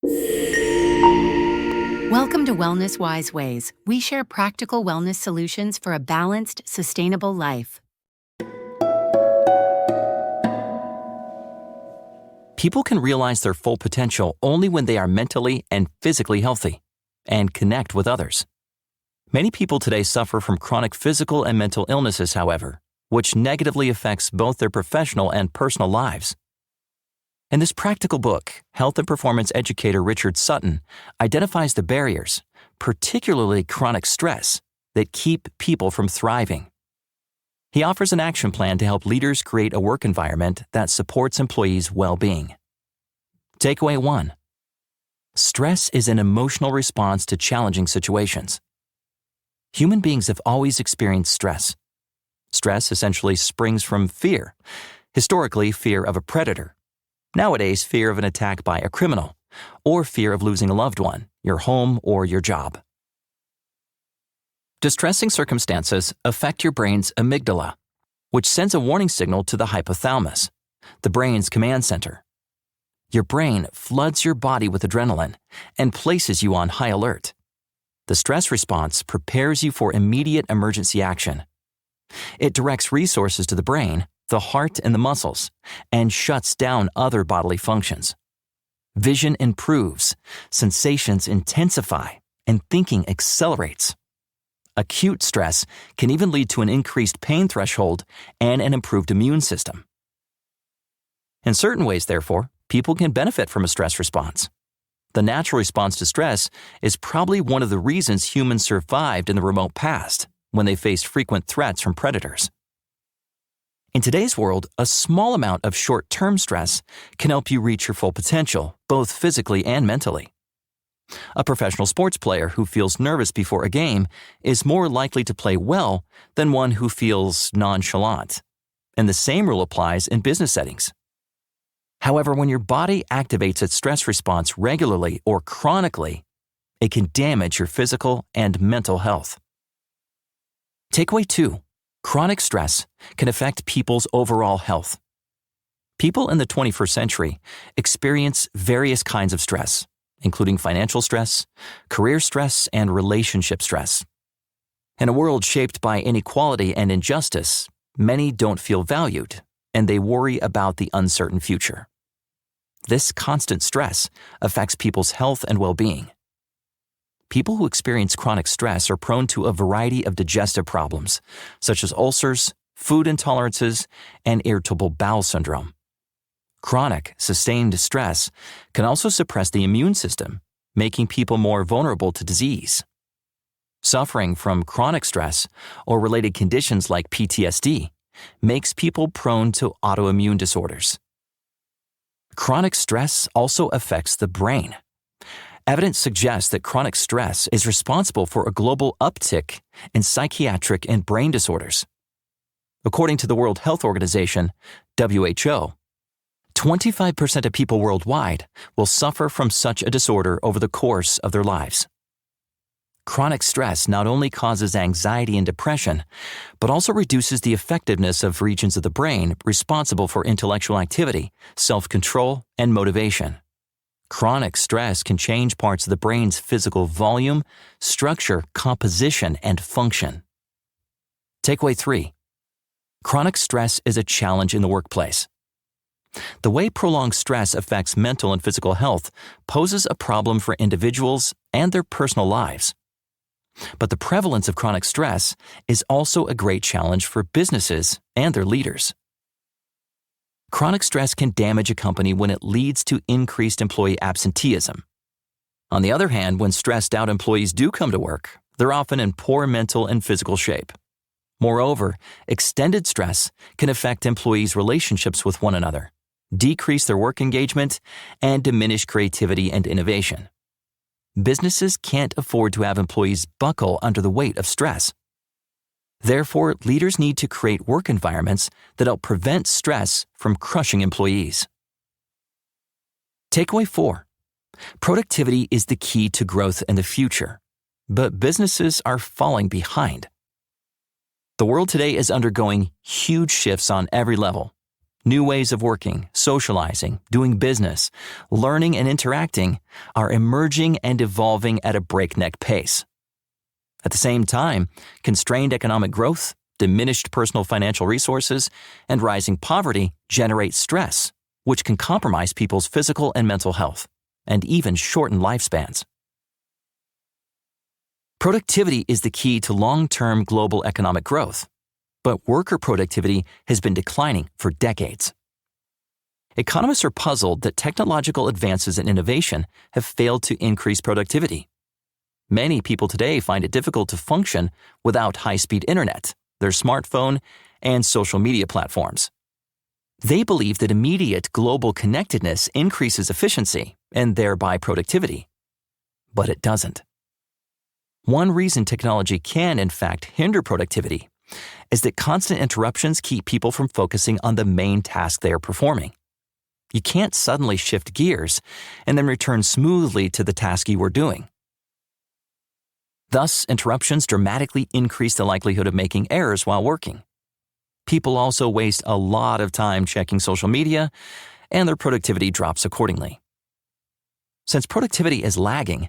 Welcome to Wellness Wise Ways. We share practical wellness solutions for a balanced, sustainable life. People can realize their full potential only when they are mentally and physically healthy and connect with others. Many people today suffer from chronic physical and mental illnesses, however, which negatively affects both their professional and personal lives. In this practical book, health and performance educator Richard Sutton identifies the barriers, particularly chronic stress, that keep people from thriving. He offers an action plan to help leaders create a work environment that supports employees' well-being. Takeaway 1. Stress is an emotional response to challenging situations. Human beings have always experienced stress. Stress essentially springs from fear, historically fear of a predator. Nowadays, fear of an attack by a criminal, or fear of losing a loved one, your home, or your job. Distressing circumstances affect your brain's amygdala, which sends a warning signal to the hypothalamus, the brain's command center. Your brain floods your body with adrenaline and places you on high alert. The stress response prepares you for immediate emergency action. It directs resources to the brain, the heart, and the muscles, and shuts down other bodily functions. Vision improves, sensations intensify, and thinking accelerates. Acute stress can even lead to an increased pain threshold and an improved immune system. In certain ways, therefore, people can benefit from a stress response. The natural response to stress is probably one of the reasons humans survived in the remote past, when they faced frequent threats from predators. In today's world, a small amount of short-term stress can help you reach your full potential, both physically and mentally. A professional sports player who feels nervous before a game is more likely to play well than one who feels nonchalant. And the same rule applies in business settings. However, when your body activates its stress response regularly or chronically, it can damage your physical and mental health. Takeaway 2. Chronic stress can affect people's overall health. People in the 21st century experience various kinds of stress, including financial stress, career stress, and relationship stress. In a world shaped by inequality and injustice, many don't feel valued, and they worry about the uncertain future. This constant stress affects people's health and well-being. People who experience chronic stress are prone to a variety of digestive problems, such as ulcers, food intolerances, and irritable bowel syndrome. Chronic, sustained stress can also suppress the immune system, making people more vulnerable to disease. Suffering from chronic stress or related conditions like PTSD makes people prone to autoimmune disorders. Chronic stress also affects the brain. Evidence suggests that chronic stress is responsible for a global uptick in psychiatric and brain disorders. According to the World Health Organization, WHO, 25% of people worldwide will suffer from such a disorder over the course of their lives. Chronic stress not only causes anxiety and depression, but also reduces the effectiveness of regions of the brain responsible for intellectual activity, self-control, and motivation. Chronic stress can change parts of the brain's physical volume, structure, composition, and function. Takeaway 3. Chronic stress is a challenge in the workplace. The way prolonged stress affects mental and physical health poses a problem for individuals and their personal lives. But the prevalence of chronic stress is also a great challenge for businesses and their leaders. Chronic stress can damage a company when it leads to increased employee absenteeism. On the other hand, when stressed out employees do come to work, they're often in poor mental and physical shape. Moreover, extended stress can affect employees' relationships with one another, decrease their work engagement, and diminish creativity and innovation. Businesses can't afford to have employees buckle under the weight of stress. Therefore, leaders need to create work environments that help prevent stress from crushing employees. Takeaway 4. Productivity is the key to growth in the future, but businesses are falling behind. The world today is undergoing huge shifts on every level, New ways of working, socializing, doing business, learning, and interacting are emerging and evolving at a breakneck pace. At the same time, constrained economic growth, diminished personal financial resources, and rising poverty generate stress, which can compromise people's physical and mental health, and even shorten lifespans. Productivity is the key to long-term global economic growth, but worker productivity has been declining for decades. Economists are puzzled that technological advances and innovation have failed to increase productivity. Many people today find it difficult to function without high-speed internet, their smartphone, and social media platforms. They believe that immediate global connectedness increases efficiency and thereby productivity. But it doesn't. One reason technology can, in fact, hinder productivity is that constant interruptions keep people from focusing on the main task they are performing. You can't suddenly shift gears and then return smoothly to the task you were doing. Thus, interruptions dramatically increase the likelihood of making errors while working. People also waste a lot of time checking social media, and their productivity drops accordingly. Since productivity is lagging,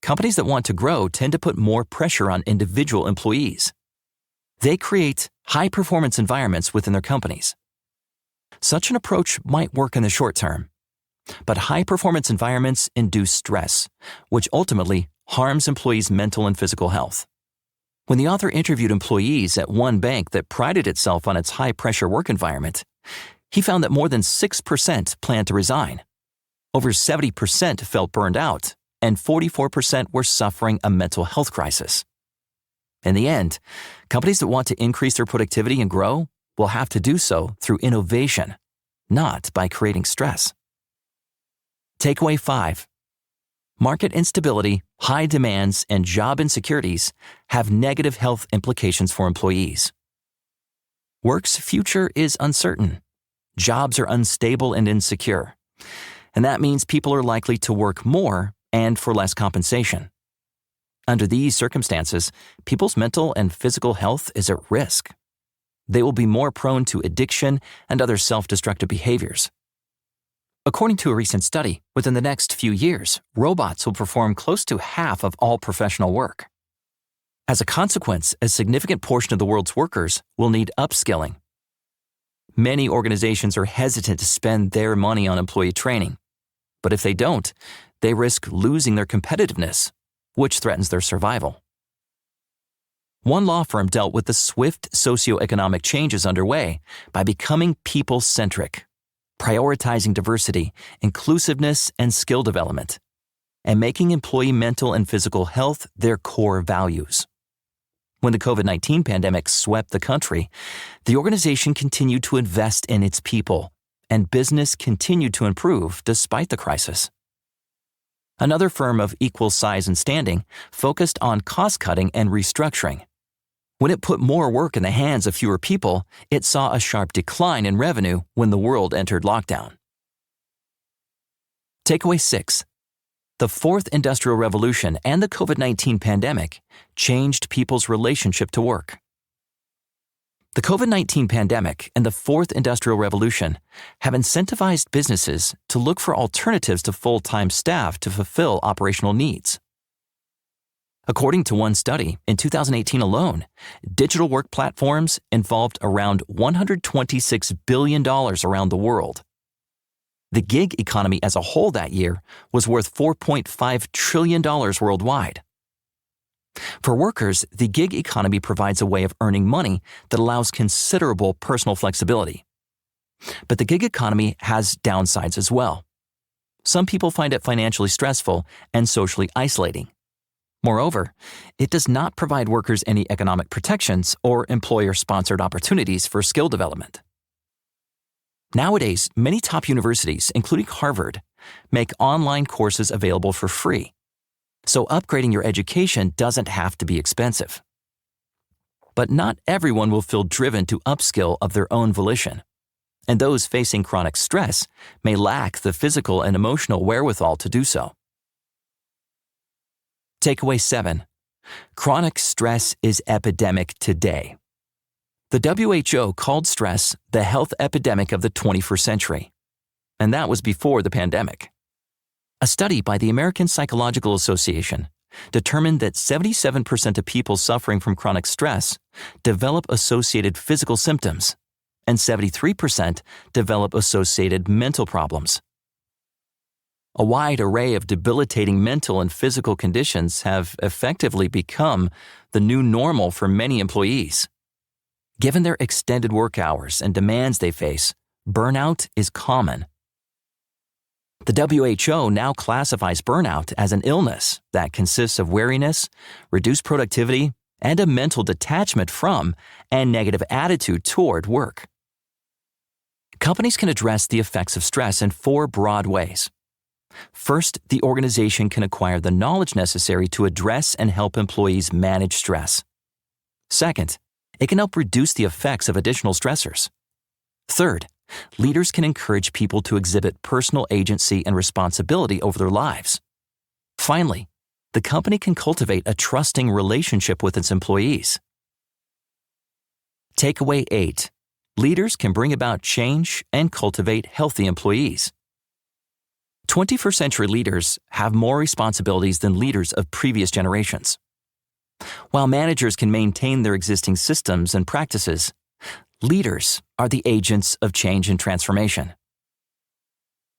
companies that want to grow tend to put more pressure on individual employees. They create high-performance environments within their companies. Such an approach might work in the short term, but high-performance environments induce stress, which ultimately harms employees' mental and physical health. When the author interviewed employees at one bank that prided itself on its high-pressure work environment, he found that more than 6% planned to resign. Over 70% felt burned out, and 44% were suffering a mental health crisis. In the end, companies that want to increase their productivity and grow will have to do so through innovation, not by creating stress. Takeaway 5. Market instability, high demands, and job insecurities have negative health implications for employees. Work's future is uncertain. Jobs are unstable and insecure. And that means people are likely to work more and for less compensation. Under these circumstances, people's mental and physical health is at risk. They will be more prone to addiction and other self-destructive behaviors. According to a recent study, within the next few years, robots will perform close to half of all professional work. As a consequence, a significant portion of the world's workers will need upskilling. Many organizations are hesitant to spend their money on employee training, but if they don't, they risk losing their competitiveness, which threatens their survival. One law firm dealt with the swift socioeconomic changes underway by becoming people-centric, prioritizing diversity, inclusiveness, and skill development, and making employee mental and physical health their core values. When the COVID-19 pandemic swept the country, the organization continued to invest in its people, and business continued to improve despite the crisis. Another firm of equal size and standing focused on cost-cutting and restructuring. When it put more work in the hands of fewer people, it saw a sharp decline in revenue when the world entered lockdown. Takeaway 6. The Fourth Industrial Revolution and the COVID-19 pandemic changed people's relationship to work. The COVID-19 pandemic and the Fourth Industrial Revolution have incentivized businesses to look for alternatives to full-time staff to fulfill operational needs. According to one study, in 2018 alone, digital work platforms involved around $126 billion around the world. The gig economy as a whole that year was worth $4.5 trillion worldwide. For workers, the gig economy provides a way of earning money that allows considerable personal flexibility. But the gig economy has downsides as well. Some people find it financially stressful and socially isolating. Moreover, it does not provide workers any economic protections or employer-sponsored opportunities for skill development. Nowadays, many top universities, including Harvard, make online courses available for free. So upgrading your education doesn't have to be expensive. But not everyone will feel driven to upskill of their own volition, and those facing chronic stress may lack the physical and emotional wherewithal to do so. Takeaway 7. Chronic stress is epidemic today. The WHO called stress the health epidemic of the 21st century, and that was before the pandemic. A study by the American Psychological Association determined that 77% of people suffering from chronic stress develop associated physical symptoms, and 73% develop associated mental problems. A wide array of debilitating mental and physical conditions have effectively become the new normal for many employees. Given their extended work hours and demands they face, burnout is common. The WHO now classifies burnout as an illness that consists of weariness, reduced productivity, and a mental detachment from and negative attitude toward work. Companies can address the effects of stress in 4 broad ways. First, the organization can acquire the knowledge necessary to address and help employees manage stress. Second, it can help reduce the effects of additional stressors. Third, leaders can encourage people to exhibit personal agency and responsibility over their lives. Finally, the company can cultivate a trusting relationship with its employees. Takeaway 8. Leaders can bring about change and cultivate healthy employees. 21st century leaders have more responsibilities than leaders of previous generations. While managers can maintain their existing systems and practices, leaders are the agents of change and transformation.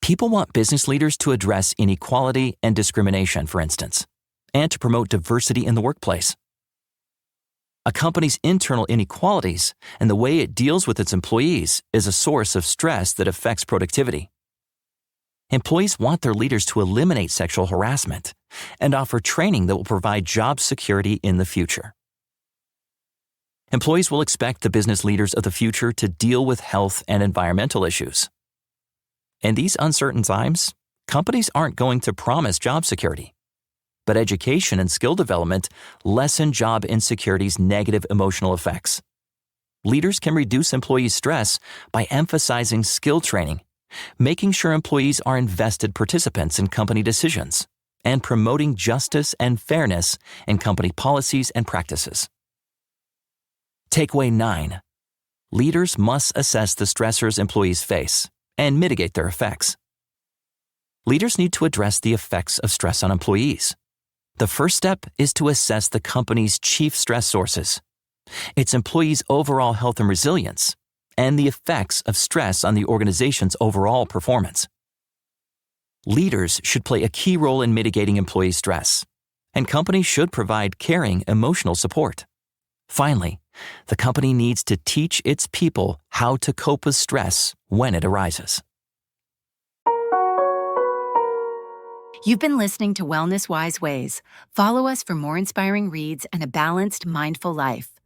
People want business leaders to address inequality and discrimination, for instance, and to promote diversity in the workplace. A company's internal inequalities and the way it deals with its employees is a source of stress that affects productivity. Employees want their leaders to eliminate sexual harassment and offer training that will provide job security in the future. Employees will expect the business leaders of the future to deal with health and environmental issues. In these uncertain times, companies aren't going to promise job security, but education and skill development lessen job insecurity's negative emotional effects. Leaders can reduce employees' stress by emphasizing skill training, making sure employees are invested participants in company decisions, and promoting justice and fairness in company policies and practices. Takeaway 9. Leaders must assess the stressors employees face and mitigate their effects. Leaders need to address the effects of stress on employees. The first step is to assess the company's chief stress sources, its employees' overall health and resilience, and the effects of stress on the organization's overall performance. Leaders should play a key role in mitigating employee stress, and companies should provide caring emotional support. Finally, the company needs to teach its people how to cope with stress when it arises. You've been listening to Wellness Wise Ways. Follow us for more inspiring reads and a balanced, mindful life.